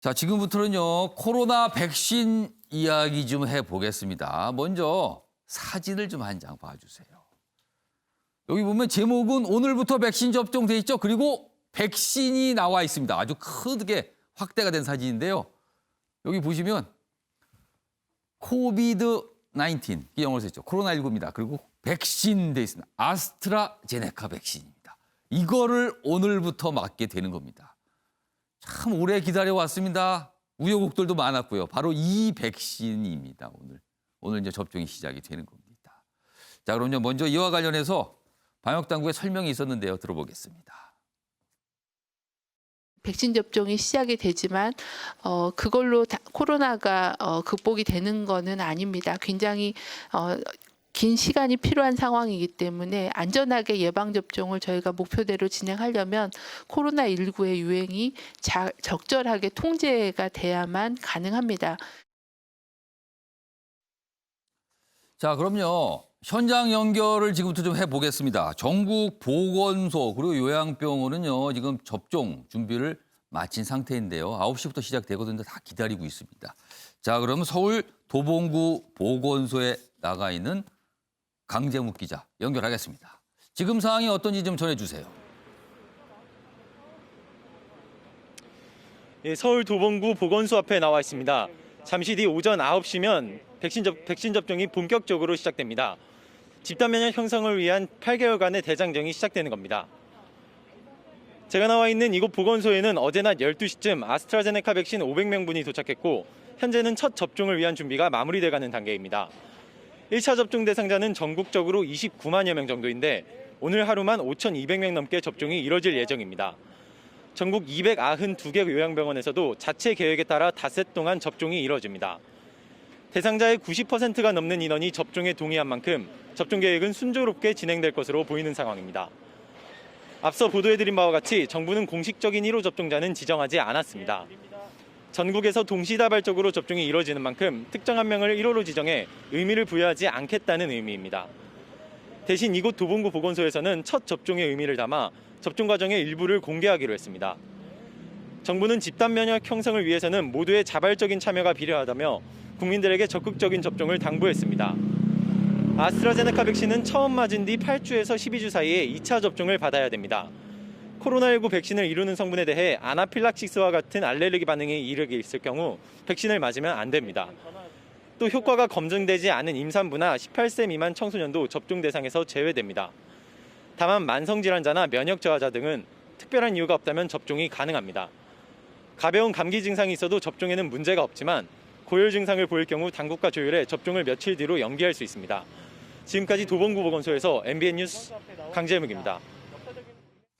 자, 지금부터는요, 코로나 백신 이야기 좀 해보겠습니다. 먼저 사진을 좀 한 장 봐주세요. 여기 보면 제목은 오늘부터 백신 접종돼 있죠. 그리고 백신이 나와 있습니다. 아주 크게 확대가 된 사진인데요. 여기 보시면 코비드-19, 이 영어로 써있죠. 코로나19입니다. 그리고 백신 돼 있습니다. 아스트라제네카 백신입니다. 이거를 오늘부터 맞게 되는 겁니다. 참 오래 기다려왔습니다. 우여곡절도 많았고요. 바로 이 백신입니다. 오늘 이제 접종이 시작이 되는 겁니다. 자, 그럼요. 먼저 이와 관련해서 방역당국의 설명이 있었는데요. 들어보겠습니다. 백신 접종이 시작이 되지만 그걸로 코로나가 극복이 되는 거는 아닙니다. 굉장히 긴 시간이 필요한 상황이기 때문에 안전하게 예방접종을 저희가 목표대로 진행하려면 코로나19의 유행이 적절하게 통제가 돼야만 가능합니다. 자, 그럼요. 현장 연결을 지금부터 좀 해보겠습니다. 전국 보건소 그리고 요양병원은요, 지금 접종 준비를 마친 상태인데요. 9시부터 시작되거든요. 다 기다리고 있습니다. 자, 그럼 서울 도봉구 보건소에 나가 있는 강재묵 기자 연결하겠습니다. 지금 상황이 어떤지 좀 전해주세요. 예, 서울 도봉구 보건소 앞에 나와 있습니다. 잠시 뒤 오전 9시면 백신 접종이 본격적으로 시작됩니다. 집단 면역 형성을 위한 8개월간의 대장정이 시작되는 겁니다. 제가 나와 있는 이곳 보건소에는 어제 낮 12시쯤 아스트라제네카 백신 500명분이 도착했고 현재는 첫 접종을 위한 준비가 마무리돼가는 단계입니다. 1차 접종 대상자는 전국적으로 29만여 명 정도인데 오늘 하루만 5,200명 넘게 접종이 이뤄질 예정입니다. 전국 292개 요양병원에서도 자체 계획에 따라 닷새 동안 접종이 이뤄집니다. 대상자의 90%가 넘는 인원이 접종에 동의한 만큼 접종 계획은 순조롭게 진행될 것으로 보이는 상황입니다. 앞서 보도해드린 바와 같이 정부는 공식적인 1호 접종자는 지정하지 않았습니다. 전국에서 동시다발적으로 접종이 이뤄지는 만큼 특정 한 명을 1호로 지정해 의미를 부여하지 않겠다는 의미입니다. 대신 이곳 도봉구 보건소에서는 첫 접종의 의미를 담아 접종 과정의 일부를 공개하기로 했습니다. 정부는 집단 면역 형성을 위해서는 모두의 자발적인 참여가 필요하다며 국민들에게 적극적인 접종을 당부했습니다. 아스트라제네카 백신은 처음 맞은 뒤 8주에서 12주 사이에 2차 접종을 받아야 됩니다. 코로나19 백신을 이루는 성분에 대해 아나필락시스와 같은 알레르기 반응이 이르게 있을 경우 백신을 맞으면 안 됩니다. 또 효과가 검증되지 않은 임산부나 18세 미만 청소년도 접종 대상에서 제외됩니다. 다만 만성질환자나 면역 저하자 등은 특별한 이유가 없다면 접종이 가능합니다. 가벼운 감기 증상이 있어도 접종에는 문제가 없지만 고열 증상을 보일 경우 당국과 조율해 접종을 며칠 뒤로 연기할 수 있습니다. 지금까지 도봉구 보건소에서 MBN 뉴스 강재묵입니다.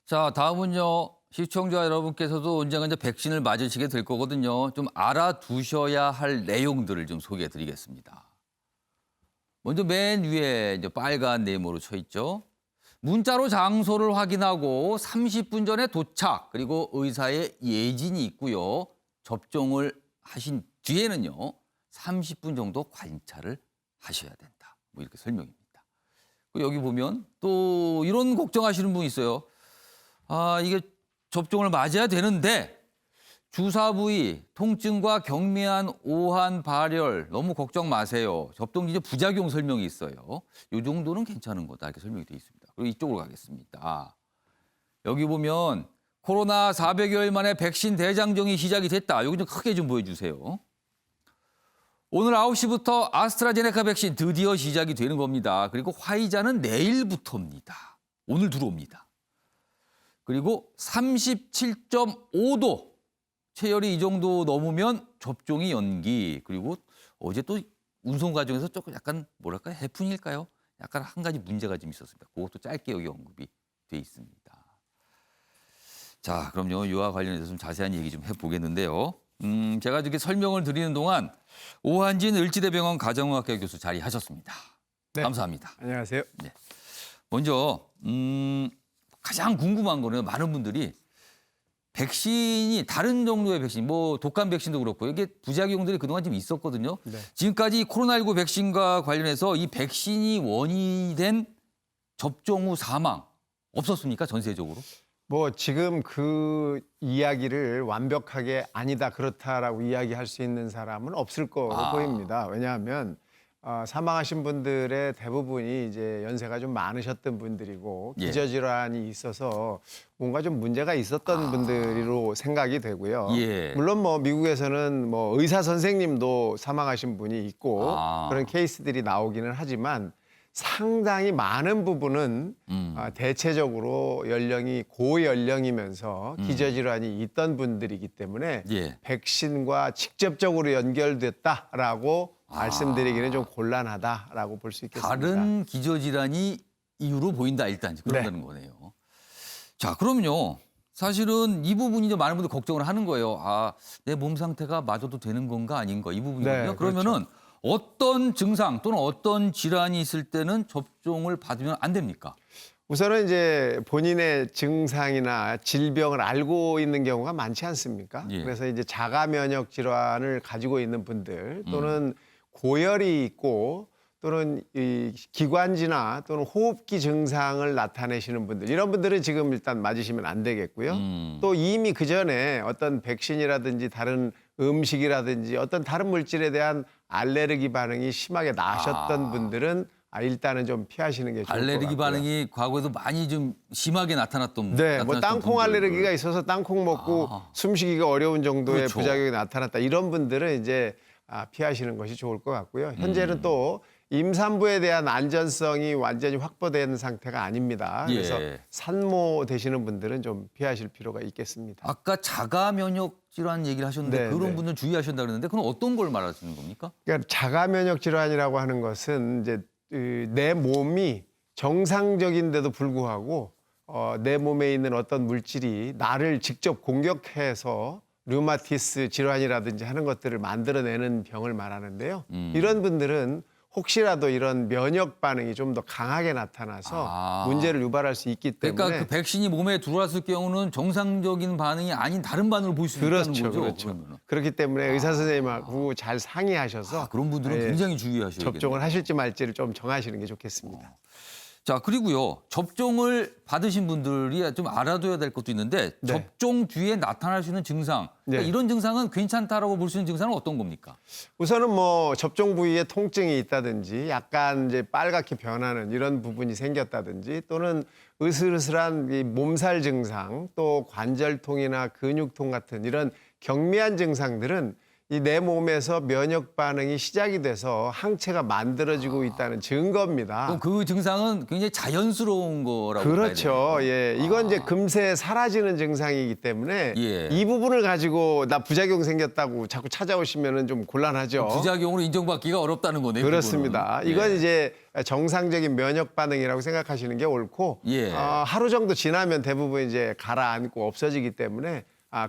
자, 다음은요. 시청자 여러분께서도 언젠가 이제 백신을 맞으시게 될 거거든요. 좀 알아두셔야 할 내용들을 좀 소개해 드리겠습니다. 먼저 맨 위에 이제 빨간 네모로 쳐 있죠. 문자로 장소를 확인하고 30분 전에 도착, 그리고 의사의 예진이 있고요. 접종을 하신 뒤에는요. 30분 정도 관찰을 하셔야 된다. 뭐 이렇게 설명입니다. 여기 보면 또 이런 걱정하시는 분 있어요. 아, 이게 접종을 맞아야 되는데 주사 부위, 통증과 경미한 오한 발열 너무 걱정 마세요. 접종 이제 부작용 설명이 있어요. 이 정도는 괜찮은 거다 이렇게 설명이 되어 있습니다. 그리고 이쪽으로 가겠습니다. 여기 보면 코로나 400여일 만에 백신 대장정이 시작이 됐다. 여기 좀 크게 좀 보여주세요. 오늘 9시부터 아스트라제네카 백신 드디어 시작이 되는 겁니다. 그리고 화이자는 내일부터입니다. 오늘 들어옵니다. 그리고 37.5도 체열이 이 정도 넘으면 접종이 연기. 그리고 어제 또 운송 과정에서 조금 약간 뭐랄까 해프닝일까요? 약간 한 가지 문제가 좀 있었습니다. 그것도 짧게 여기 언급이 돼 있습니다. 자, 그럼요. 이와 관련해서 좀 자세한 얘기 좀 해보겠는데요. 제가 이렇게 설명을 드리는 동안 오한진 을지대병원 가정의학과 교수 자리하셨습니다. 네. 감사합니다. 안녕하세요. 네. 먼저 가장 궁금한 거는 많은 분들이 백신이 다른 종류의 백신, 뭐 독감 백신도 그렇고 이게 부작용들이 그동안 좀 있었거든요. 네. 지금까지 코로나19 백신과 관련해서 이 백신이 원인이 된 접종 후 사망 없었습니까? 전세적으로? 뭐 지금 그 이야기를 완벽하게 아니다 그렇다라고 이야기할 수 있는 사람은 없을 거로 보입니다. 왜냐하면 사망하신 분들의 대부분이 이제 연세가 좀 많으셨던 분들이고 예. 기저질환이 있어서 뭔가 좀 문제가 있었던 분들로 생각이 되고요. 예. 물론 뭐 미국에서는 뭐 의사 선생님도 사망하신 분이 있고 그런 케이스들이 나오기는 하지만 상당히 많은 부분은 대체적으로 연령이 고연령이면서 기저질환이 있던 분들이기 때문에 예. 백신과 직접적으로 연결됐다라고 말씀드리기는 좀 곤란하다라고 볼 수 있겠습니다. 다른 기저질환이 이유로 보인다 일단 그런다는 거네요. 자, 그럼요. 사실은 이 부분이 이제 많은 분들 걱정을 하는 거예요. 아, 내 몸 상태가 맞아도 되는 건가 아닌가 이 부분이거든요. 네, 그러면은 어떤 증상 또는 어떤 질환이 있을 때는 접종을 받으면 안 됩니까? 우선은 이제 본인의 증상이나 질병을 알고 있는 경우가 많지 않습니까? 예. 그래서 이제 자가 면역 질환을 가지고 있는 분들 또는 고열이 있고 또는 이 기관지나 또는 호흡기 증상을 나타내시는 분들 이런 분들은 지금 일단 맞으시면 안 되겠고요. 또 이미 그 전에 어떤 백신이라든지 다른 음식이라든지 어떤 다른 물질에 대한 알레르기 반응이 심하게 나셨던 분들은 일단은 좀 피하시는 게 좋을 것 같고요. 알레르기 반응이 과거에도 많이 좀 심하게 나타났던 네, 뭐 나타났던 땅콩 분들을. 알레르기가 있어서 땅콩 먹고 숨쉬기가 어려운 정도의 그렇죠. 부작용이 나타났다. 이런 분들은 이제 피하시는 것이 좋을 것 같고요. 현재는 또 임산부에 대한 안전성이 완전히 확보된 상태가 아닙니다. 그래서 예. 산모 되시는 분들은 좀 피하실 필요가 있겠습니다. 아까 자가 면역 질환 얘기를 하셨는데 네, 그런 네. 분들 주의하신다 그러는데 그건 어떤 걸 말하시는 겁니까? 그러니까 자가 면역 질환이라고 하는 것은 이제 내 몸이 정상적인데도 불구하고 내 몸에 있는 어떤 물질이 나를 직접 공격해서 류마티스 질환이라든지 하는 것들을 만들어내는 병을 말하는데요. 이런 분들은 혹시라도 이런 면역 반응이 좀 더 강하게 나타나서 문제를 유발할 수 있기 때문에 그러니까 그 백신이 몸에 들어왔을 경우는 정상적인 반응이 아닌 다른 반응을 보일 수 있다는 그렇죠, 거죠. 그렇죠. 그러면은. 그렇기 때문에 의사 선생님하고 잘 상의하셔서 그런 분들은 예, 굉장히 주의하셔야겠네요. 접종을 하실지 말지를 좀 정하시는 게 좋겠습니다. 자, 그리고요. 접종을 받으신 분들이 좀 알아둬야 될 것도 있는데 네. 접종 뒤에 나타날 수 있는 증상. 그러니까 네. 이런 증상은 괜찮다라고 볼 수 있는 증상은 어떤 겁니까? 우선은 뭐 접종 부위에 통증이 있다든지 약간 이제 빨갛게 변하는 이런 부분이 생겼다든지 또는 으슬으슬한 이 몸살 증상 또 관절통이나 근육통 같은 이런 경미한 증상들은 이 내 몸에서 면역 반응이 시작이 돼서 항체가 만들어지고 있다는 증거입니다. 그럼 그 증상은 굉장히 자연스러운 거라고 봐야 그렇죠. 되나요? 예. 이건 이제 금세 사라지는 증상이기 때문에 예. 이 부분을 가지고 나 부작용 생겼다고 자꾸 찾아오시면은 좀 곤란하죠. 부작용으로 인정받기가 어렵다는 거네요. 그렇습니다. 그거는. 이건 예. 이제 정상적인 면역 반응이라고 생각하시는 게 옳고 예. 하루 정도 지나면 대부분 이제 가라앉고 없어지기 때문에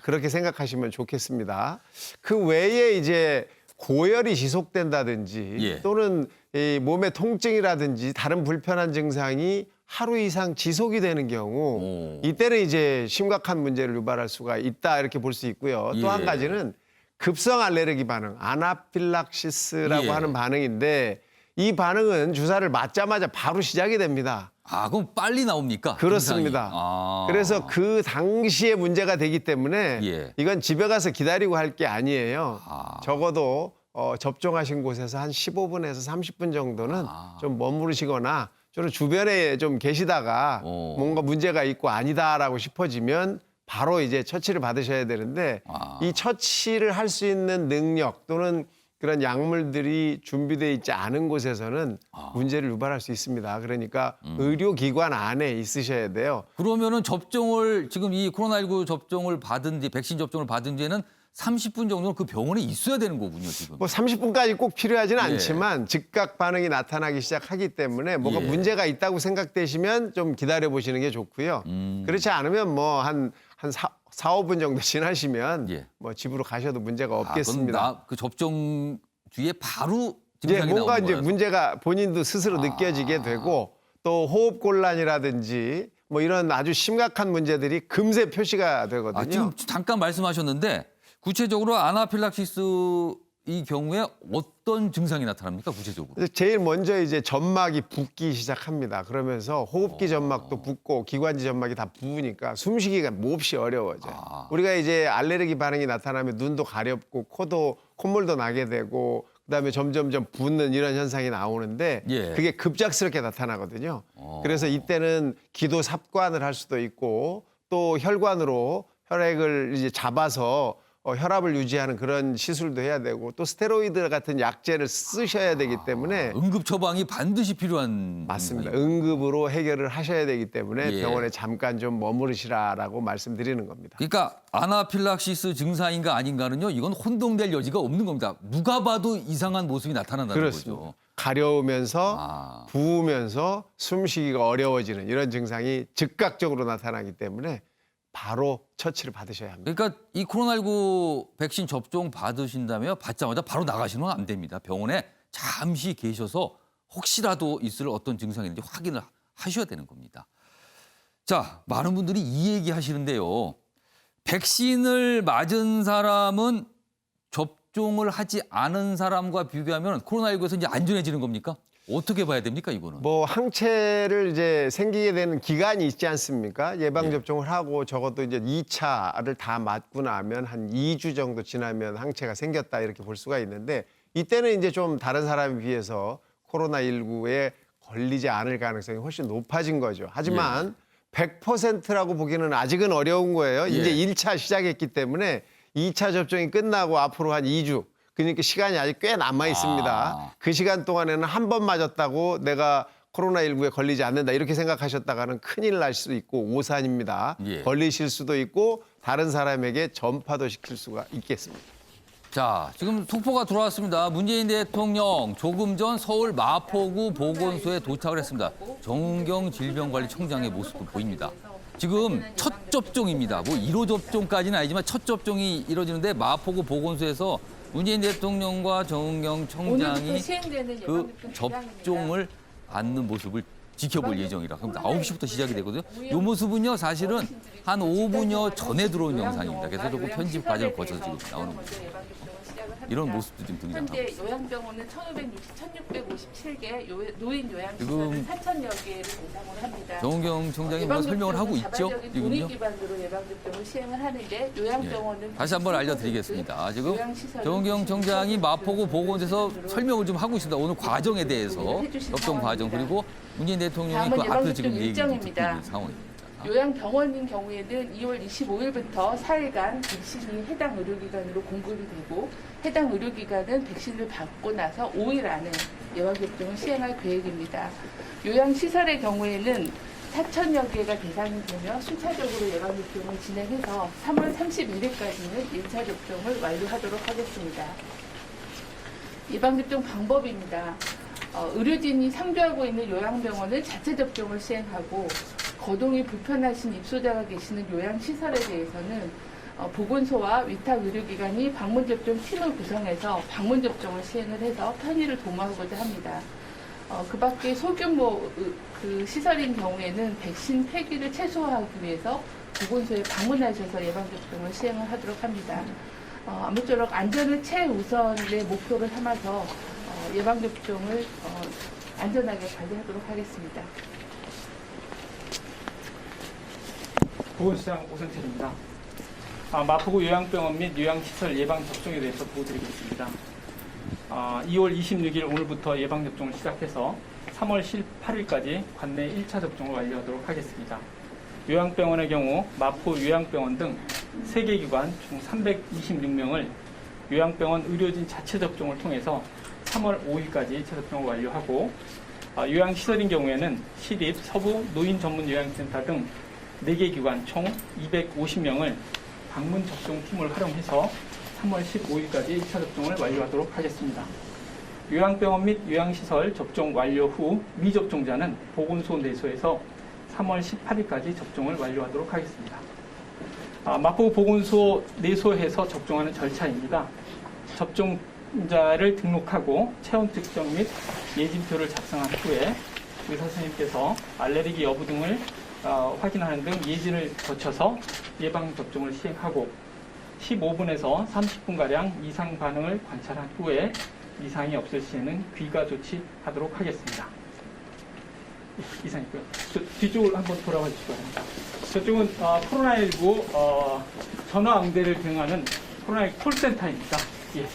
그렇게 생각하시면 좋겠습니다. 그 외에 이제 고열이 지속된다든지 예. 또는 이 몸의 통증이라든지 다른 불편한 증상이 하루 이상 지속이 되는 경우 오. 이때는 이제 심각한 문제를 유발할 수가 있다 이렇게 볼 수 있고요. 또 한 예. 가지는 급성 알레르기 반응, 아나필락시스라고 예. 하는 반응인데 이 반응은 주사를 맞자마자 바로 시작이 됩니다. 그럼 빨리 나옵니까? 그렇습니다. 증상이? 그래서 그 당시에 문제가 되기 때문에 예. 이건 집에 가서 기다리고 할 게 아니에요. 적어도 접종하신 곳에서 한 15분에서 30분 정도는 좀 머무르시거나 좀 주변에 좀 계시다가 뭔가 문제가 있고 아니다라고 싶어지면 바로 이제 처치를 받으셔야 되는데 이 처치를 할 수 있는 능력 또는 그런 약물들이 준비되어 있지 않은 곳에서는 문제를 유발할 수 있습니다. 그러니까 의료기관 안에 있으셔야 돼요. 그러면은 접종을 지금 이 코로나19 접종을 받은 뒤 백신 접종을 받은 뒤에는 30분 정도는 그 병원에 있어야 되는 거군요, 지금. 뭐 30분까지 꼭 필요하지는 예. 않지만 즉각 반응이 나타나기 시작하기 때문에 뭐가 예. 문제가 있다고 생각되시면 좀 기다려 보시는 게 좋고요. 그렇지 않으면 뭐 한 4, 5분 정도 지나시면 예. 뭐 집으로 가셔도 문제가 그럼 없겠습니다. 그 접종 뒤에 바로 이제 증상이 뭔가 나오는 이제 거라서. 문제가 본인도 스스로 느껴지게 되고 또 호흡 곤란이라든지 뭐 이런 아주 심각한 문제들이 금세 표시가 되거든요. 지금 잠깐 말씀하셨는데 구체적으로 아나필락시스 이 경우에 어떤 증상이 나타납니까, 구체적으로? 제일 먼저 이제 점막이 붓기 시작합니다. 그러면서 호흡기 점막도 붓고 기관지 점막이 다 부으니까 숨쉬기가 몹시 어려워져요. 우리가 이제 알레르기 반응이 나타나면 눈도 가렵고 코도 콧물도 나게 되고 그다음에 점점점 붓는 이런 현상이 나오는데 예. 그게 급작스럽게 나타나거든요. 그래서 이때는 기도 삽관을 할 수도 있고 또 혈관으로 혈액을 이제 잡아서 혈압을 유지하는 그런 시술도 해야 되고 또 스테로이드 같은 약제를 쓰셔야 되기 때문에 응급 처방이 반드시 필요한 맞습니다. 증상이군요. 응급으로 해결을 하셔야 되기 때문에 예. 병원에 잠깐 좀 머무르시라라고 말씀드리는 겁니다. 그러니까 아나필락시스 증상인가 아닌가는요, 이건 혼동될 여지가 없는 겁니다. 누가 봐도 이상한 모습이 나타난다는 그렇습니다. 거죠. 가려우면서 부으면서 숨쉬기가 어려워지는 이런 증상이 즉각적으로 나타나기 때문에 바로 처치를 받으셔야 합니다. 그러니까 이 코로나19 백신 접종 받으신다면 받자마자 바로 나가시면 안 됩니다. 병원에 잠시 계셔서 혹시라도 있을 어떤 증상이 있는지 확인을 하셔야 되는 겁니다. 자, 많은 분들이 이 얘기 하시는데요. 백신을 맞은 사람은 접종을 하지 않은 사람과 비교하면 코로나19에서 이제 안전해지는 겁니까? 어떻게 봐야 됩니까, 이거는? 뭐 항체를 이제 생기게 되는 기간이 있지 않습니까? 예방 접종을 하고 적어도 이제 2차를 다 맞고 나면 한 2주 정도 지나면 항체가 생겼다 이렇게 볼 수가 있는데 이때는 이제 좀 다른 사람에 비해서 코로나19에 걸리지 않을 가능성이 훨씬 높아진 거죠. 하지만 100%라고 보기는 아직은 어려운 거예요. 이제 1차 시작했기 때문에 2차 접종이 끝나고 앞으로 한 2주 그러니까 시간이 아직 꽤 남아 있습니다. 그 시간 동안에는 한 번 맞았다고 내가 코로나19에 걸리지 않는다 이렇게 생각하셨다가는 큰일 날 수도 있고 오산입니다. 걸리실 수도 있고 다른 사람에게 전파도 시킬 수가 있겠습니다. 자, 지금 속보가 들어왔습니다. 문재인 대통령 조금 전 서울 마포구 보건소에 도착을 했습니다. 정은경 질병관리청장의 모습도 보입니다. 지금 첫 접종입니다. 뭐 1호 접종까지는 아니지만 첫 접종이 이루어지는데 마포구 보건소에서 문재인 대통령과 정은경 청장이 그 접종을 받는 모습을 지켜볼 예정이라 합니다. 9시부터 시작이 되거든요. 이 모습은요, 사실은 한 5분여 전에 들어온 영상입니다. 그래서 조금 편집 과정을 거쳐서 지금 나오는 거죠. 이런 모습도 좀 등장하고 현재 요양병원은 1,657개, 노인 요양시설은 지금 4,000여 개를 대상으로 합니다. 정은경 청장이 뭐 설명을 하고 있죠? 자발적인 지금요? 공익 기반으로 예방접종을 시행을 하는데 요양병원은 다시 한번 알려드리겠습니다. 지금 요양시설은 정은경 청장이 마포구 보건소에서 설명을 좀 하고 있습니다. 오늘 과정에 대해서 접종 과정 그리고 문재인 대통령이 그 다음은 앞에서 지금 예방접종 얘기 듣고 일정입니다. 있는 상황입니다. 요양병원인 경우에는 2월 25일부터 4일간 백신이 해당 의료기관으로 공급이 되고 해당 의료기관은 백신을 받고 나서 5일 안에 예방접종을 시행할 계획입니다. 요양시설의 경우에는 4,000여 개가 대상이 되며 순차적으로 예방접종을 진행해서 3월 31일까지는 1차 접종을 완료하도록 하겠습니다. 예방접종 방법입니다. 의료진이 상주하고 있는 요양병원은 자체 접종을 시행하고 거동이 불편하신 입소자가 계시는 요양시설에 대해서는 보건소와 위탁 의료기관이 방문접종 팀을 구성해서 방문접종을 시행을 해서 편의를 도모하고자 합니다. 그 밖에 소규모 그 시설인 경우에는 백신 폐기를 최소화하기 위해서 보건소에 방문하셔서 예방접종을 시행을 하도록 합니다. 아무쪼록 안전을 최우선의 목표를 삼아서 예방접종을 안전하게 관리하도록 하겠습니다. 보건소장 오선철입니다. 마포구 요양병원 및 요양시설 예방접종에 대해서 보고드리겠습니다. 2월 26일 오늘부터 예방접종을 시작해서 3월 18일까지 관내 1차 접종을 완료하도록 하겠습니다. 요양병원의 경우 마포 요양병원 등 3개 기관 총 326명을 요양병원 의료진 자체 접종을 통해서 3월 5일까지 1차 접종을 완료하고 요양시설인 경우에는 시립, 서부, 노인 전문 요양센터 등 4개 기관 총 250명을 방문 접종팀을 활용해서 3월 15일까지 1차 접종을 완료하도록 하겠습니다. 요양병원 및 요양시설 접종 완료 후 미접종자는 보건소 내소에서 3월 18일까지 접종을 완료하도록 하겠습니다. 마포구 보건소 내소에서 접종하는 절차입니다. 접종자를 등록하고 체온 측정 및 예진표를 작성한 후에 의사 선생님께서 알레르기 여부 등을 확인하는 등 예진을 거쳐서 예방접종을 시행하고 15분에서 30분가량 이상 반응을 관찰한 후에 이상이 없을 시에는 귀가 조치하도록 하겠습니다. 예, 이상 있고요. 뒤쪽으로 한번 돌아와 주시기 바랍니다. 저쪽은 코로나19 전화 응대를 대응하는 코로나19 콜센터입니다. 예.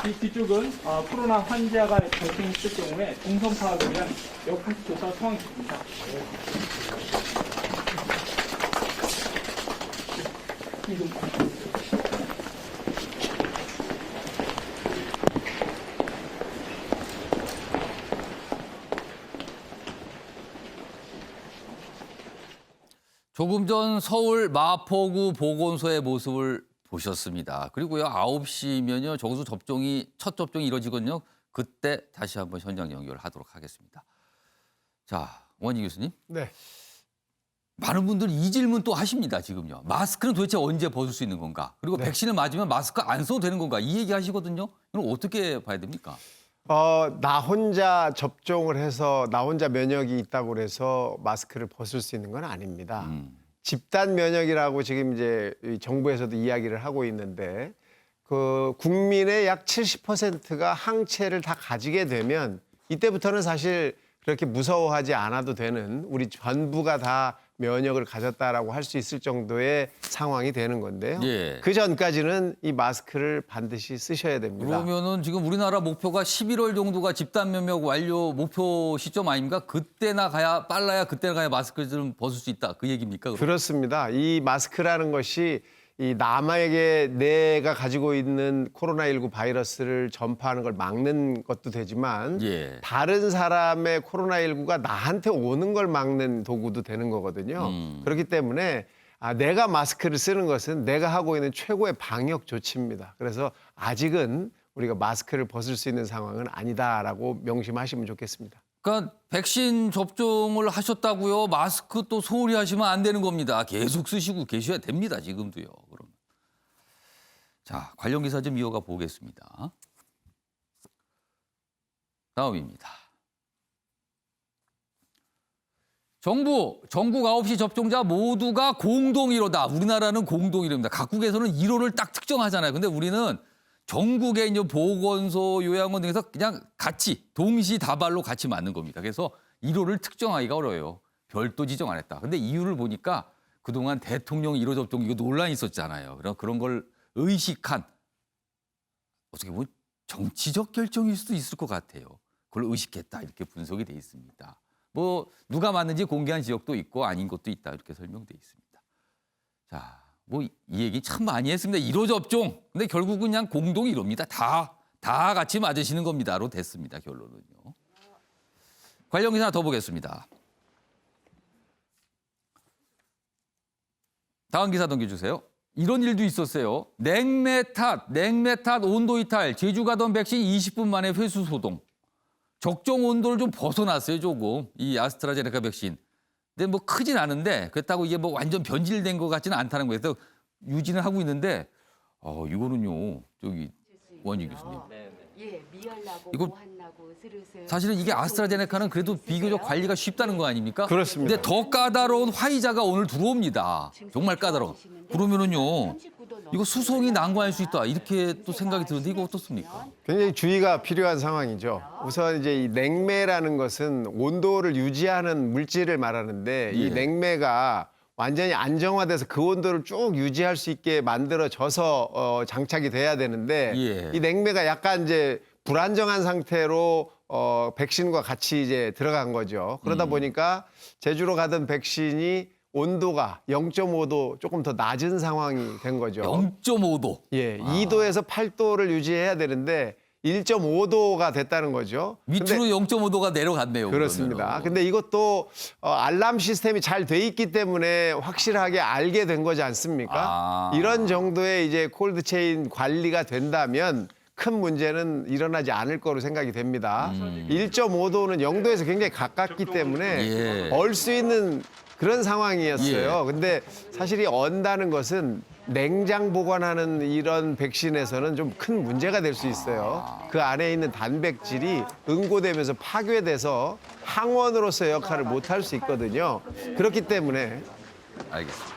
이 뒤쪽은 코로나 환자가 발생했을 경우에 동선 파악을 위한 역학 조사 상황입니다. 이동. 조금 전 서울 마포구 보건소의 모습을 보셨습니다. 그리고요, 9시면요, 저기서 첫 접종이 이루어지거든요. 그때 다시 한번 현장 연결하도록 하겠습니다. 자, 원희 교수님. 네. 많은 분들이 이 질문 또 하십니다, 지금요. 마스크는 도대체 언제 벗을 수 있는 건가? 그리고 백신을 맞으면 마스크 안 써도 되는 건가? 이 얘기 하시거든요. 그럼 어떻게 봐야 됩니까? 나 혼자 접종을 해서 나 혼자 면역이 있다고 해서 마스크를 벗을 수 있는 건 아닙니다. 집단 면역이라고 지금 이제 정부에서도 이야기를 하고 있는데 그 국민의 약 70%가 항체를 다 가지게 되면 이때부터는 사실 그렇게 무서워하지 않아도 되는 우리 전부가 다 면역을 가졌다라고 할 수 있을 정도의 상황이 되는 건데요. 예. 그 전까지는 이 마스크를 반드시 쓰셔야 됩니다. 그러면은 지금 우리나라 목표가 11월 정도가 집단 면역 완료 목표 시점 아닙니까? 그때나 가야 빨라야 그때나 가야 마스크를 좀 벗을 수 있다. 그 얘기입니까? 그럼? 그렇습니다. 이 마스크라는 것이 이 남에게 내가 가지고 있는 코로나19 바이러스를 전파하는 걸 막는 것도 되지만 예. 다른 사람의 코로나19가 나한테 오는 걸 막는 도구도 되는 거거든요. 그렇기 때문에 내가 마스크를 쓰는 것은 내가 하고 있는 최고의 방역 조치입니다. 그래서 아직은 우리가 마스크를 벗을 수 있는 상황은 아니다라고 명심하시면 좋겠습니다. 그러니까 백신 접종을 하셨다고요. 마스크 또 소홀히 하시면 안 되는 겁니다. 계속 쓰시고 계셔야 됩니다. 지금도요. 그럼. 자, 관련 기사 좀 이어가 보겠습니다. 다음입니다. 전국 9시 접종자 모두가 공동 1호다. 우리나라는 공동 1호입니다. 각국에서는 1호를 딱 특정하잖아요. 근데 우리는 전국의 이제 보건소, 요양원 등에서 그냥 같이 동시다발로 같이 맞는 겁니다. 그래서 1호를 특정하기가 어려워요. 별도 지정 안 했다. 근데 이유를 보니까 그동안 대통령 1호 접종 이거 논란이 있었잖아요. 그런 걸 의식한 어떻게 보면 정치적 결정일 수도 있을 것 같아요. 그걸 의식했다 이렇게 분석이 돼 있습니다. 뭐 누가 맞는지 공개한 지역도 있고 아닌 것도 있다 이렇게 설명돼 있습니다. 자. 뭐 이 얘기 참 많이 했습니다. 1호 접종. 근데 결국은 그냥 공동 1호입니다. 다 같이 맞으시는 겁니다로 됐습니다. 결론은요. 관련 기사 하나 더 보겠습니다. 다음 기사 넘겨주세요. 이런 일도 있었어요. 냉매 탓 온도 이탈. 제주 가던 백신 20분 만에 회수 소동. 적정 온도를 좀 벗어났어요. 조금. 이 아스트라제네카 백신. 근데 뭐 크진 않은데 그렇다고 이게 뭐 완전 변질된 것 같지는 않다는 거예요. 그래서 유지는 하고 있는데 이거는요. 저기 원희 교수님. 예, 미열나고 이거 모한나고 스르스. 사실은 이게 아스트라제네카는 그래도 비교적 관리가 쉽다는 거 아닙니까? 그렇습니다. 근데 더 까다로운 화이자가 오늘 들어옵니다. 정말 까다로워. 그러면은요. 이거 수송이 난관할 수 있다. 이렇게 또 생각이 드는데 이거 어떻습니까? 굉장히 주의가 필요한 상황이죠. 우선 이제 이 냉매라는 것은 온도를 유지하는 물질을 말하는데 예. 이 냉매가 완전히 안정화돼서 그 온도를 쭉 유지할 수 있게 만들어져서 장착이 돼야 되는데 예. 이 냉매가 약간 이제 불안정한 상태로 백신과 같이 이제 들어간 거죠. 그러다 보니까 제주로 가던 백신이 온도가 0.5도 조금 더 낮은 상황이 된 거죠. 0.5도. 예, 2도에서 8도를 유지해야 되는데 1.5도가 됐다는 거죠. 밑으로 0.5도가 내려갔네요. 그렇습니다. 그러면은. 근데 이것도 알람 시스템이 잘 돼 있기 때문에 확실하게 알게 된 거지 않습니까? 이런 정도의 이제 콜드 체인 관리가 된다면 큰 문제는 일어나지 않을 거로 생각이 됩니다. 1.5도는 0도에서 굉장히 가깝기 때문에 예. 얼 수 있는 그런 상황이었어요. 예. 근데 사실 이 언다는 것은 냉장 보관하는 이런 백신에서는 좀 큰 문제가 될 수 있어요. 그 안에 있는 단백질이 응고되면서 파괴돼서 항원으로서의 역할을 못할 수 있거든요. 그렇기 때문에 알겠습니다.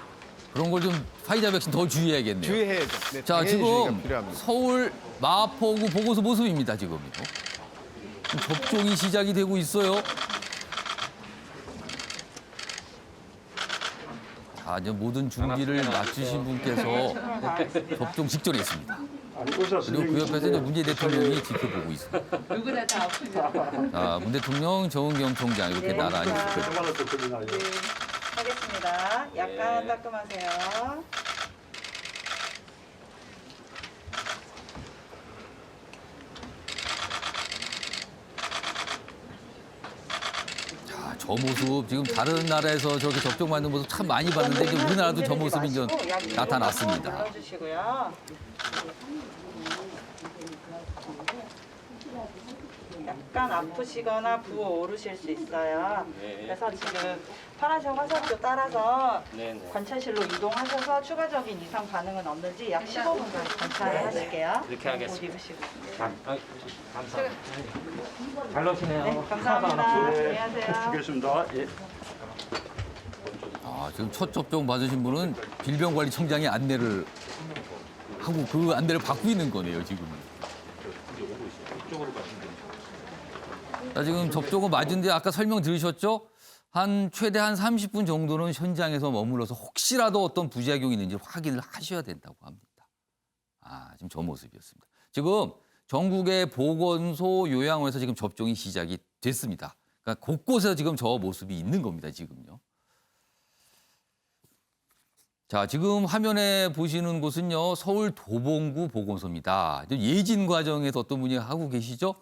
그런 걸 좀 화이자 백신 더 주의해야겠네요. 주의해야죠. 네, 자, 당연히 주의가 지금 필요합니다. 서울 마포구 보건소 모습입니다, 지금 이거. 접종이 시작이 되고 있어요. 자, 이제 모든 준비를 마치신 분께서 접종 직전에 있습니다. 그리고 그 옆에서 이제 문재인 대통령이 지켜보고 있습니다. 누구나 다 아프죠. 자, 문 대통령, 정은경 총장 이렇게 나란히 지켜보고 하겠습니다. 약간 따끔하세요. 자, 저 모습 지금 다른 나라에서 저렇게 접종받는 모습 참 많이 봤는데 이제 우리나라도 저 모습이 이제 나타났습니다. 눌러주시고요. 약간 아프시거나 부어오르실 수 있어요. 그래서 지금 파란색 화살표 따라서 관찰실로 이동하셔서 추가적인 이상 반응은 없는지 약 15분간 관찰을 하실게요. 이렇게 하겠습니다. 옷 입으시고. 감사합니다. 잘 나오시네요. 네, 감사합니다. 안녕하세요. 아, 지금 첫 접종 받으신 분은 질병관리청장이 안내를 하고 그 안내를 받고 있는 거네요, 지금. 자, 지금 접종을 맞은데 아까 설명 들으셨죠? 최대 한 30분 정도는 현장에서 머물러서 혹시라도 어떤 부작용이 있는지 확인을 하셔야 된다고 합니다. 아, 지금 저 모습이었습니다. 지금 전국의 보건소 요양원에서 지금 접종이 시작이 됐습니다. 그러니까 곳곳에서 지금 저 모습이 있는 겁니다, 지금요. 자, 지금 화면에 보시는 곳은요, 서울 도봉구 보건소입니다. 예진 과정에서 어떤 분이 하고 계시죠?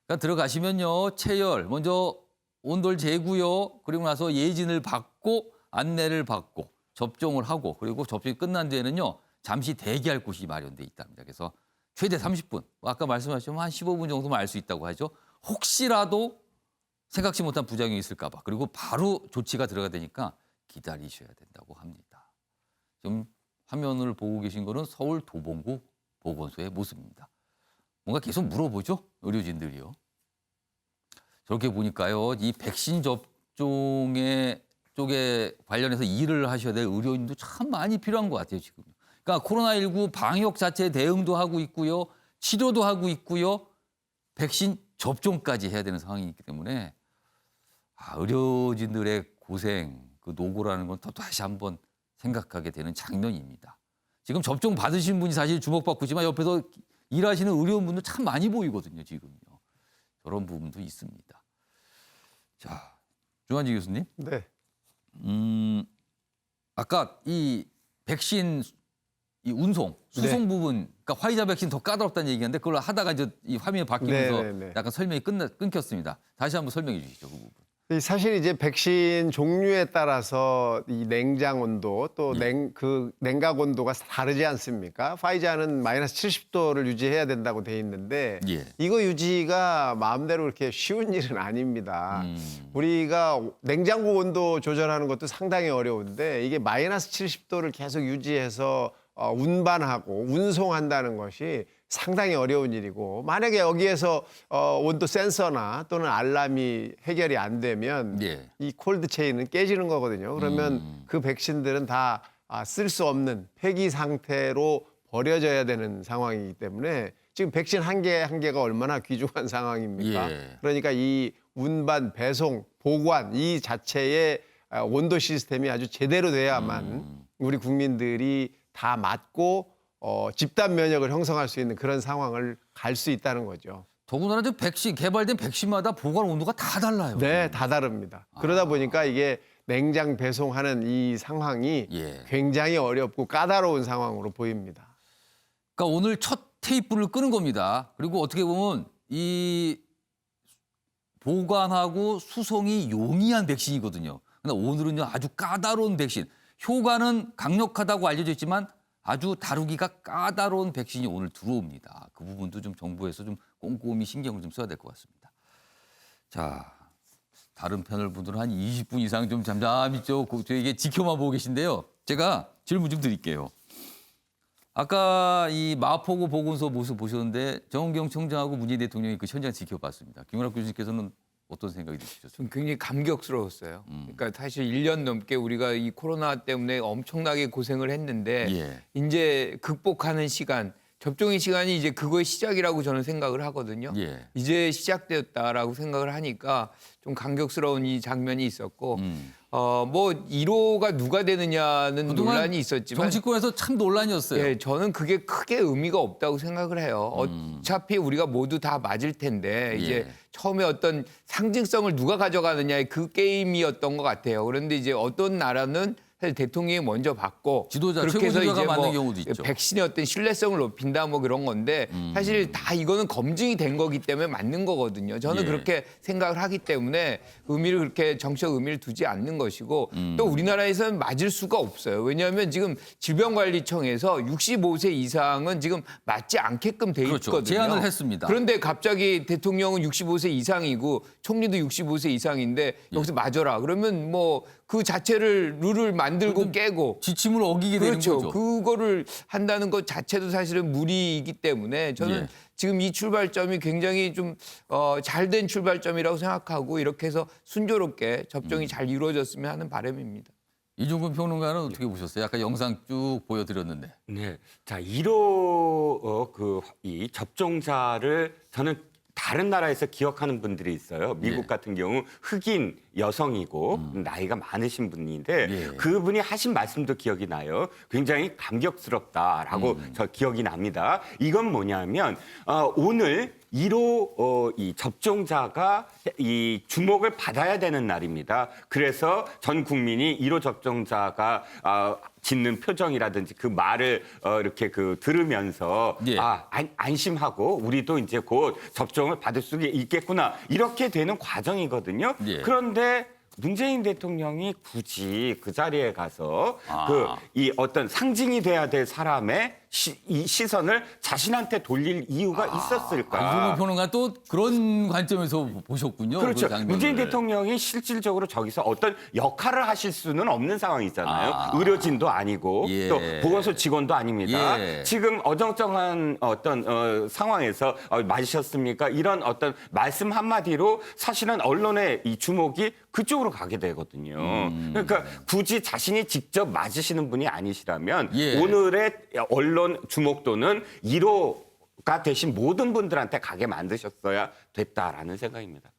그러니까 들어가시면요, 체열, 먼저 온돌 재고요, 그리고 나서 예진을 받고 안내를 받고 접종을 하고 그리고 접종이 끝난 뒤에는요, 잠시 대기할 곳이 마련돼 있답니다. 그래서 최대 30분, 아까 말씀하신 한 15분 정도만 알 수 있다고 하죠. 혹시라도 생각지 못한 부작용이 있을까 봐. 그리고 바로 조치가 들어가 되니까 기다리셔야 된다고 합니다. 지금 화면을 보고 계신 거는 서울 도봉구 보건소의 모습입니다. 뭔가 계속 물어보죠, 의료진들이요. 저렇게 보니까요, 이 백신 접종에 쪽에 관련해서 일을 하셔야 될 의료인도 참 많이 필요한 것 같아요, 지금. 그러니까 코로나19 방역 자체 대응도 하고 있고요, 치료도 하고 있고요, 백신 접종까지 해야 되는 상황이 있기 때문에 의료진들의 고생, 그 노고라는 건 또 다시 한번 생각하게 되는 장면입니다. 지금 접종 받으신 분이 사실 주목받고 있지만 옆에서 일하시는 의료원분도 참 많이 보이거든요, 지금요. 저런 부분도 있습니다. 자, 조한지 교수님. 네. 아까 이 백신 이 운송, 수송 부분, 그러니까 화이자 백신 더 까다롭다는 얘기인데 그걸 하다가 이제 이 화면이 바뀌면서 약간 설명이 끊겼습니다. 다시 한번 설명해 주시죠, 그 부분. 사실 이제 백신 종류에 따라서 이 냉장 온도 또 냉각 온도가 다르지 않습니까? 화이자는 마이너스 70도를 유지해야 된다고 돼 있는데 이거 유지가 마음대로 그렇게 쉬운 일은 아닙니다. 우리가 냉장고 온도 조절하는 것도 상당히 어려운데 이게 마이너스 70도를 계속 유지해서 운반하고 운송한다는 것이 상당히 어려운 일이고 만약에 여기에서 온도 센서나 또는 알람이 해결이 안 되면 이 콜드 체인은 깨지는 거거든요. 그러면 그 백신들은 다 쓸 수 없는 폐기 상태로 버려져야 되는 상황이기 때문에 지금 백신 한 개 한 개가 얼마나 귀중한 상황입니까? 그러니까 이 운반, 배송, 보관 이 자체의 온도 시스템이 아주 제대로 돼야만 우리 국민들이 다 맞고 집단 면역을 형성할 수 있는 그런 상황을 갈 수 있다는 거죠. 더군다나 저 백신 개발된 백신마다 보관 온도가 다 달라요. 네, 다 다릅니다. 그러다 보니까 이게 냉장 배송하는 이 상황이 굉장히 어렵고 까다로운 상황으로 보입니다. 그러니까 오늘 첫 테이프를 끄는 겁니다. 그리고 어떻게 보면 이 보관하고 수송이 용이한 백신이거든요. 근데 오늘은요 아주 까다로운 백신. 효과는 강력하다고 알려져 있지만 아주 다루기가 까다로운 백신이 오늘 들어옵니다. 그 부분도 좀 정부에서 좀 꼼꼼히 신경을 좀 써야 될 것 같습니다. 자, 다른 패널 분들은 한 20분 이상 좀 잠잠히 저에게 지켜만 보고 계신데요. 제가 질문 좀 드릴게요. 아까 이 마포구 보건소 모습 보셨는데 정은경 청장하고 문재인 대통령이 그 현장 지켜봤습니다. 김은학 교수님께서는 어떤 생각이 드시죠? 좀 굉장히 감격스러웠어요. 그러니까 사실 1년 넘게 우리가 이 코로나 때문에 엄청나게 고생을 했는데 예. 이제 극복하는 시간, 접종의 시간이 이제 그거의 시작이라고 저는 생각을 하거든요. 예. 이제 시작되었다라고 생각을 하니까 좀 감격스러운 이 장면이 있었고 뭐 1호가 누가 되느냐는 그동안 논란이 있었지만 정치권에서 참 논란이었어요. 예, 저는 그게 크게 의미가 없다고 생각을 해요. 어차피 우리가 모두 다 맞을 텐데 이제 예. 처음에 어떤 상징성을 누가 가져가느냐의 그 게임이었던 것 같아요. 그런데 이제 어떤 나라는 사실 대통령이 먼저 받고 지도자, 그렇게 최고 해서 지도자가 이제 맞는 뭐 경우도 있죠. 백신의 어떤 신뢰성을 높인다 뭐 그런 건데 사실 다 이거는 검증이 된 거기 때문에 맞는 거거든요. 저는 예. 그렇게 생각을 하기 때문에 의미를 그렇게 정치적 의미를 두지 않는 것이고 또 우리나라에서는 맞을 수가 없어요. 왜냐하면 지금 질병관리청에서 65세 이상은 지금 맞지 않게끔 돼 그렇죠. 있거든요. 제안을 했습니다. 그런데 갑자기 대통령은 65세 이상이고 총리도 65세 이상인데 여기서 맞아라. 그러면 뭐 그 자체를 룰을 만들고 깨고 지침을 어기게 되는 그렇죠. 거죠. 그거를 한다는 것 자체도 사실은 무리이기 때문에 저는 예. 지금 이 출발점이 굉장히 좀 잘된 출발점이라고 생각하고 이렇게 해서 순조롭게 접종이 잘 이루어졌으면 하는 바람입니다. 이종근 평론가는 어떻게 보셨어요? 아까 영상 쭉 보여드렸는데. 네. 자, 1호 이 접종자를 저는 다른 나라에서 기억하는 분들이 있어요. 미국 예. 같은 경우 흑인 여성이고 나이가 많으신 분인데 예. 그분이 하신 말씀도 기억이 나요. 굉장히 감격스럽다라고 저 기억이 납니다. 이건 뭐냐면 오늘 1호 이 접종자가 이 주목을 받아야 되는 날입니다. 그래서 전 국민이 1호 접종자가 짓는 표정이라든지 그 말을 이렇게 들으면서 예. 안심하고 우리도 이제 곧 접종을 받을 수 있겠구나 이렇게 되는 과정이거든요. 예. 그런데 문재인 대통령이 굳이 그 자리에 가서 이 어떤 상징이 돼야 될 사람의 이 시선을 자신한테 돌릴 이유가 있었을까? 이종근 평론가 또 그런 관점에서 보셨군요. 그렇죠. 그 장면을. 문재인 대통령이 실질적으로 저기서 어떤 역할을 하실 수는 없는 상황이잖아요. 의료진도 아니고 예. 또 보건소 직원도 아닙니다. 예. 지금 어정쩡한 어떤 상황에서 맞으셨습니까? 이런 어떤 말씀 한마디로 사실은 언론의 이 주목이 그쪽으로 가게 되거든요. 그러니까 굳이 자신이 직접 맞으시는 분이 아니시라면 예. 오늘의 언론 주목도는 1호가 되신 모든 분들한테 가게 만드셨어야 됐다라는 생각입니다.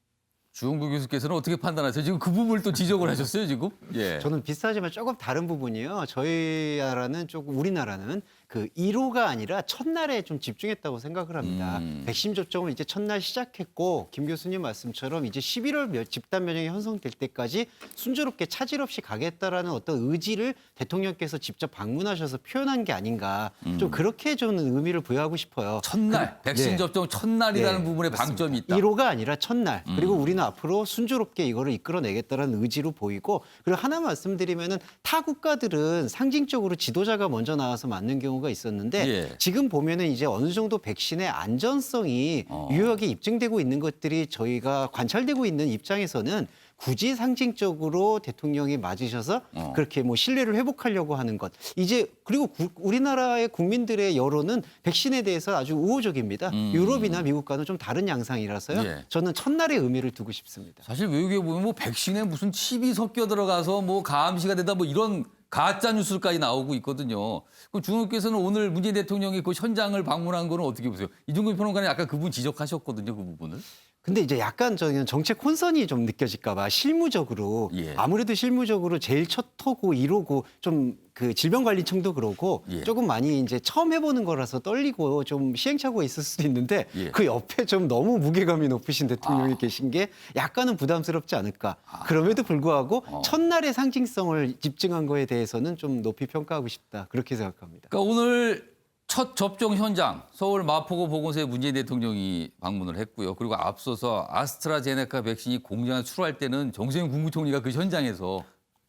주홍구 교수께서는 어떻게 판단하세요? 지금 그 부분을 또 지적을 하셨어요, 지금? 예. 저는 비슷하지만 조금 다른 부분이요. 저희 나라는 조금 우리나라는 그 1호가 아니라 첫날에 좀 집중했다고 생각을 합니다. 백신 접종을 이제 첫날 시작했고 김 교수님 말씀처럼 이제 11월 집단 면역이 형성될 때까지 순조롭게 차질 없이 가겠다라는 어떤 의지를 대통령께서 직접 방문하셔서 표현한 게 아닌가. 좀 그렇게 저는 의미를 부여하고 싶어요. 첫날, 백신 네. 접종 첫날이라는 네, 부분에 맞습니다. 방점이 있다. 1호가 아니라 첫날. 그리고 우리는 앞으로 순조롭게 이거를 이끌어내겠다는 의지로 보이고 그리고 하나 말씀드리면은 타 국가들은 상징적으로 지도자가 먼저 나와서 맞는 경우가 있었는데 예. 지금 보면은 이제 어느 정도 백신의 안전성이 유효하게 입증되고 있는 것들이 저희가 관찰되고 있는 입장에서는 굳이 상징적으로 대통령이 맞으셔서 그렇게 뭐 신뢰를 회복하려고 하는 것. 이제 그리고 우리나라의 국민들의 여론은 백신에 대해서 아주 우호적입니다. 유럽이나 미국과는 좀 다른 양상이라서요. 예. 저는 첫날의 의미를 두고 싶습니다. 사실 외국에 보면 뭐 백신에 무슨 칩이 섞여 들어가서 뭐 감시가 되다 뭐 이런 가짜 뉴스까지 나오고 있거든요. 그럼 중국께서는 오늘 문재인 대통령이 그 현장을 방문한 거는 어떻게 보세요? 이종근 평론가는 아까 그 부분 지적하셨거든요, 그 부분을. 근데 이제 약간 저는 정책 혼선이 좀 느껴질까 봐 실무적으로 예. 아무래도 실무적으로 제일 첫 호고 1호고 좀 그 질병관리청도 그러고 예. 조금 많이 이제 처음 해보는 거라서 떨리고 좀 시행착오가 있을 수도 있는데 예. 그 옆에 좀 너무 무게감이 높으신 대통령이 계신 게 약간은 부담스럽지 않을까. 그럼에도 불구하고 첫날의 상징성을 집중한 거에 대해서는 좀 높이 평가하고 싶다. 그렇게 생각합니다. 그러니까 오늘 첫 접종 현장 서울 마포구 보건소에 문재인 대통령이 방문을 했고요. 그리고 앞서서 아스트라제네카 백신이 공장에 출하할 때는 정세균 국무총리가 그 현장에서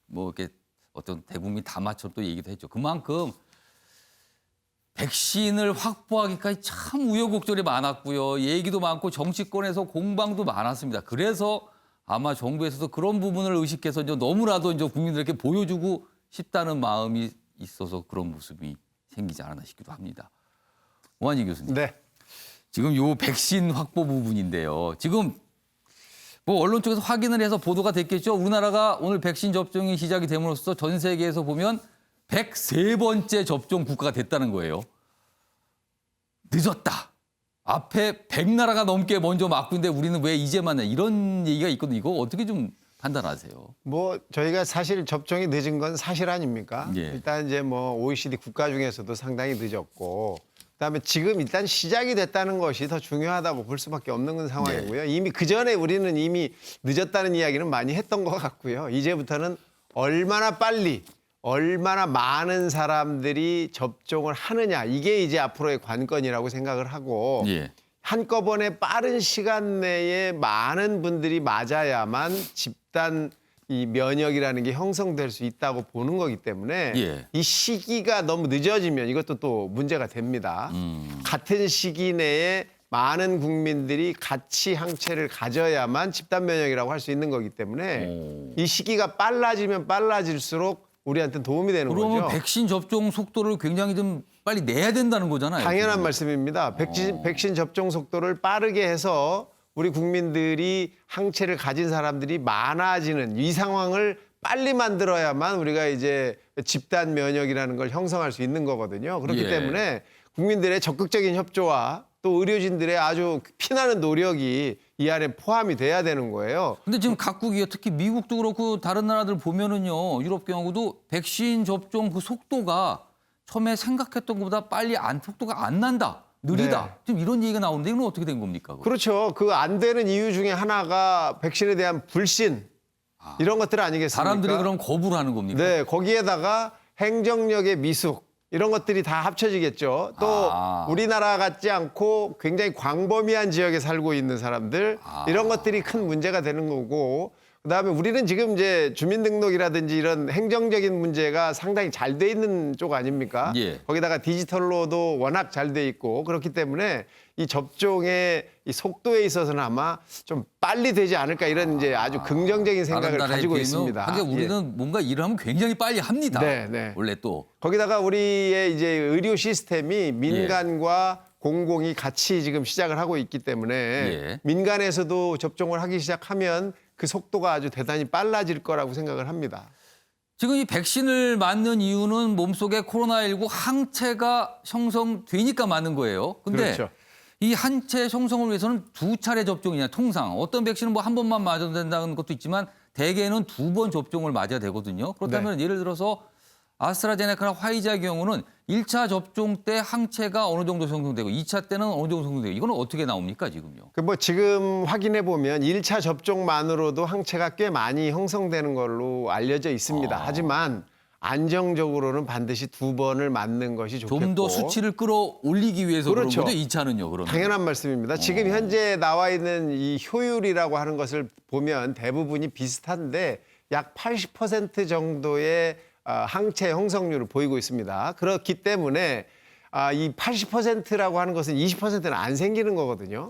뭐 이렇게 어떤 대국민 담화처럼 또 얘기도 했죠. 그만큼 백신을 확보하기까지 참 우여곡절이 많았고요. 얘기도 많고 정치권에서 공방도 많았습니다. 그래서 아마 정부에서도 그런 부분을 의식해서 이제 너무나도 이제 국민들에게 보여주고 싶다는 마음이 있어서 그런 모습이 생기지 않았나 싶기도 합니다. 오한희 교수님. 네. 지금 요 백신 확보 부분인데요. 지금 뭐 언론 쪽에서 확인을 해서 보도가 됐겠죠. 우리나라가 오늘 백신 접종이 시작이 됨으로써 전 세계에서 보면 103번째 접종 국가가 됐다는 거예요. 늦었다. 앞에 100나라가 넘게 먼저 맞고 있는데 우리는 왜 이제 맞냐 이런 얘기가 있거든요. 이거 어떻게 좀 판단하세요? 뭐 저희가 사실 접종이 늦은 건 사실 아닙니까? 예. 일단 이제 뭐 OECD 국가 중에서도 상당히 늦었고 그다음에 지금 일단 시작이 됐다는 것이 더 중요하다고 볼 수밖에 없는 상황이고요. 이미 그 전에 우리는 이미 늦었다는 이야기는 많이 했던 것 같고요. 이제부터는 얼마나 빨리 얼마나 많은 사람들이 접종을 하느냐 이게 이제 앞으로의 관건이라고 생각을 하고 예. 한꺼번에 빠른 시간 내에 많은 분들이 맞아야만 집단 이 면역이라는 게 형성될 수 있다고 보는 거기 때문에 예. 이 시기가 너무 늦어지면 이것도 또 문제가 됩니다. 같은 시기 내에 많은 국민들이 같이 항체를 가져야만 집단 면역이라고 할 수 있는 거기 때문에 이 시기가 빨라지면 빨라질수록 우리한테 도움이 되는 그러면 거죠. 백신 접종 속도를 굉장히 좀 빨리 내야 된다는 거잖아요. 당연한 지금. 말씀입니다. 백신 접종 속도를 빠르게 해서 우리 국민들이 항체를 가진 사람들이 많아지는 이 상황을 빨리 만들어야만 우리가 이제 집단 면역이라는 걸 형성할 수 있는 거거든요. 그렇기 예. 때문에 국민들의 적극적인 협조와 또 의료진들의 아주 피나는 노력이 이 안에 포함이 돼야 되는 거예요. 근데 지금 각국이 특히 미국도 그렇고 다른 나라들 보면은요. 유럽 경우도 백신 접종 그 속도가 처음에 생각했던 것보다 빨리 속도가 안 난다. 느리다. 네. 지금 이런 얘기가 나오는데 이건 어떻게 된 겁니까? 그거? 그렇죠. 그 안 되는 이유 중에 하나가 백신에 대한 불신 이런 것들 아니겠습니까? 사람들이 그럼 거부를 하는 겁니까? 네, 거기에다가 행정력의 미숙 이런 것들이 다 합쳐지겠죠. 또 우리나라 같지 않고 굉장히 광범위한 지역에 살고 있는 사람들 이런 것들이 큰 문제가 되는 거고 그다음에 우리는 지금 이제 주민등록이라든지 이런 행정적인 문제가 상당히 잘 돼 있는 쪽 아닙니까? 예. 거기다가 디지털로도 워낙 잘 돼 있고 그렇기 때문에 이 접종의 이 속도에 있어서는 아마 좀 빨리 되지 않을까 이런 이제 아주 긍정적인 생각을 다른 나라에 가지고 비하면 있습니다. 하긴 우리는 예. 뭔가 일을 하면 굉장히 빨리 합니다. 네, 네. 원래 또. 거기다가 우리의 이제 의료 시스템이 민간과 공공이 같이 지금 시작을 하고 있기 때문에 예. 민간에서도 접종을 하기 시작하면 그 속도가 아주 대단히 빨라질 거라고 생각을 합니다. 지금 이 백신을 맞는 이유는 몸속에 코로나19 항체가 형성되니까 맞는 거예요. 근데 그렇죠. 이 항체 형성을 위해서는 2차례 접종이냐 통상 어떤 백신은 뭐 한 번만 맞아도 된다는 것도 있지만 대개는 2번 접종을 맞아야 되거든요. 그렇다면 예를 들어서 아스트라제네카나 화이자의 경우는 1차 접종 때 항체가 어느 정도 형성되고 2차 때는 어느 정도 형성되고 이거는 어떻게 나옵니까 지금요? 그 뭐 지금 확인해 보면 1차 접종만으로도 항체가 꽤 많이 형성되는 걸로 알려져 있습니다. 하지만 안정적으로는 반드시 2번을 맞는 것이 좋겠고 좀 더 수치를 끌어올리기 위해서 그렇죠. 그런 거죠. 2차는요. 그러면. 당연한 말씀입니다. 지금 현재 나와 있는 이 효율이라고 하는 것을 보면 대부분이 비슷한데 약 80% 정도의 항체 형성률을 보이고 있습니다. 그렇기 때문에 이 80%라고 하는 것은 20%는 안 생기는 거거든요.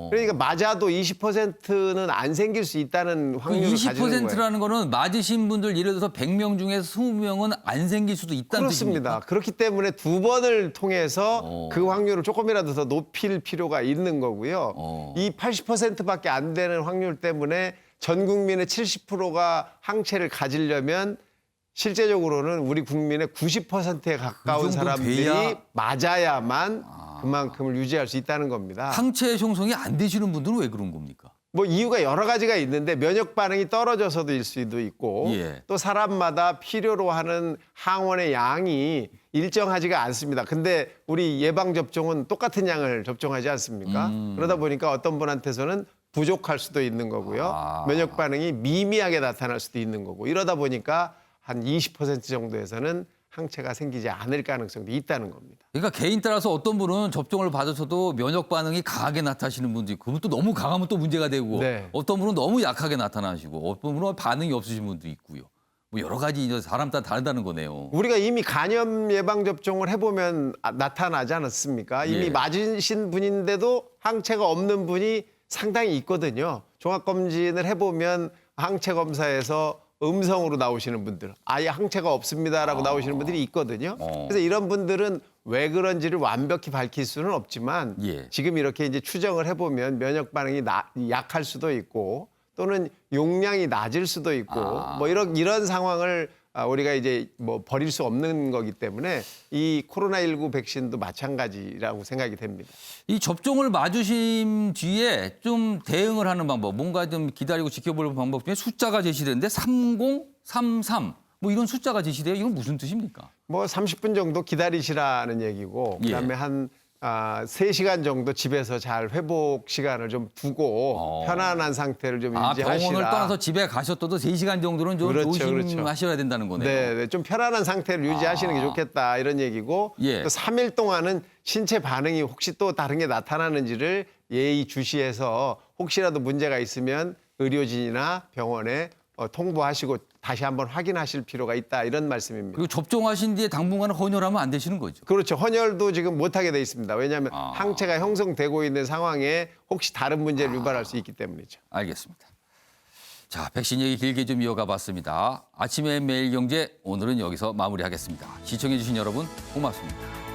그러니까 맞아도 20%는 안 생길 수 있다는 그 확률을 가지는 거예요. 20%라는 거는 맞으신 분들 예를 들어서 100명 중에서 20명은 안 생길 수도 있다는 그렇습니다. 뜻입니까? 그렇기 때문에 2번을 통해서 그 확률을 조금이라도 더 높일 필요가 있는 거고요. 이 80%밖에 안 되는 확률 때문에 전 국민의 70%가 항체를 가지려면 실제적으로는 우리 국민의 90%에 가까운 그 정도 사람들이 돼야- 맞아야만 그만큼을 유지할 수 있다는 겁니다. 항체 형성이 안 되시는 분들은 왜 그런 겁니까? 뭐 이유가 여러 가지가 있는데 면역 반응이 떨어져서도일 수도 있고 예. 또 사람마다 필요로 하는 항원의 양이 일정하지가 않습니다. 근데 우리 예방 접종은 똑같은 양을 접종하지 않습니까? 그러다 보니까 어떤 분한테서는 부족할 수도 있는 거고요. 면역 반응이 미미하게 나타날 수도 있는 거고 이러다 보니까 한 20% 정도에서는 항체가 생기지 않을 가능성도 있다는 겁니다. 그러니까 개인 따라서 어떤 분은 접종을 받으셔도 면역 반응이 강하게 나타나시는 분도 있고 그분 또 너무 강하면 또 문제가 되고 네. 어떤 분은 너무 약하게 나타나시고 어떤 분은 반응이 없으신 분도 있고요. 뭐 여러 가지 이제 사람 따라 다르다는 거네요. 우리가 이미 간염 예방 접종을 해보면 나타나지 않았습니까? 이미 예. 맞으신 분인데도 항체가 없는 분이 상당히 있거든요. 종합검진을 해보면 항체 검사에서 음성으로 나오시는 분들, 아예 항체가 없습니다라고 나오시는 분들이 있거든요. 그래서 이런 분들은 왜 그런지를 완벽히 밝힐 수는 없지만 예. 지금 이렇게 이제 추정을 해보면 면역 반응이 약할 수도 있고 또는 용량이 낮을 수도 있고 뭐 이런 상황을 우리가 이제 뭐 버릴 수 없는 거기 때문에 이 코로나19 백신도 마찬가지라고 생각이 됩니다. 이 접종을 맞으신 뒤에 좀 대응을 하는 방법, 뭔가 좀 기다리고 지켜볼 방법 중에 숫자가 제시되는데 3033 뭐 이런 숫자가 제시돼요. 이건 무슨 뜻입니까? 뭐 30분 정도 기다리시라는 얘기고 그다음에 한 3시간 정도 집에서 잘 회복 시간을 좀 두고 편안한 상태를 좀 유지하시라. 병원을 떠나서 집에 가셨어도 3시간 정도는 좀 그렇죠, 조심하셔야 된다는 거네요. 네, 좀 편안한 상태를 유지하시는 게 좋겠다 이런 얘기고 예. 또 3일 동안은 신체 반응이 혹시 또 다른 게 나타나는지를 예의주시해서 혹시라도 문제가 있으면 의료진이나 병원에 통보하시고 다시 한번 확인하실 필요가 있다 이런 말씀입니다. 그리고 접종하신 뒤에 당분간 헌혈하면 안 되시는 거죠. 그렇죠. 헌혈도 지금 못하게 돼 있습니다. 왜냐하면 항체가 형성되고 있는 상황에 혹시 다른 문제를 유발할 수 있기 때문이죠. 알겠습니다. 자, 백신 얘기 길게 좀 이어가 봤습니다. 아침의 매일경제 오늘은 여기서 마무리하겠습니다. 시청해 주신 여러분 고맙습니다.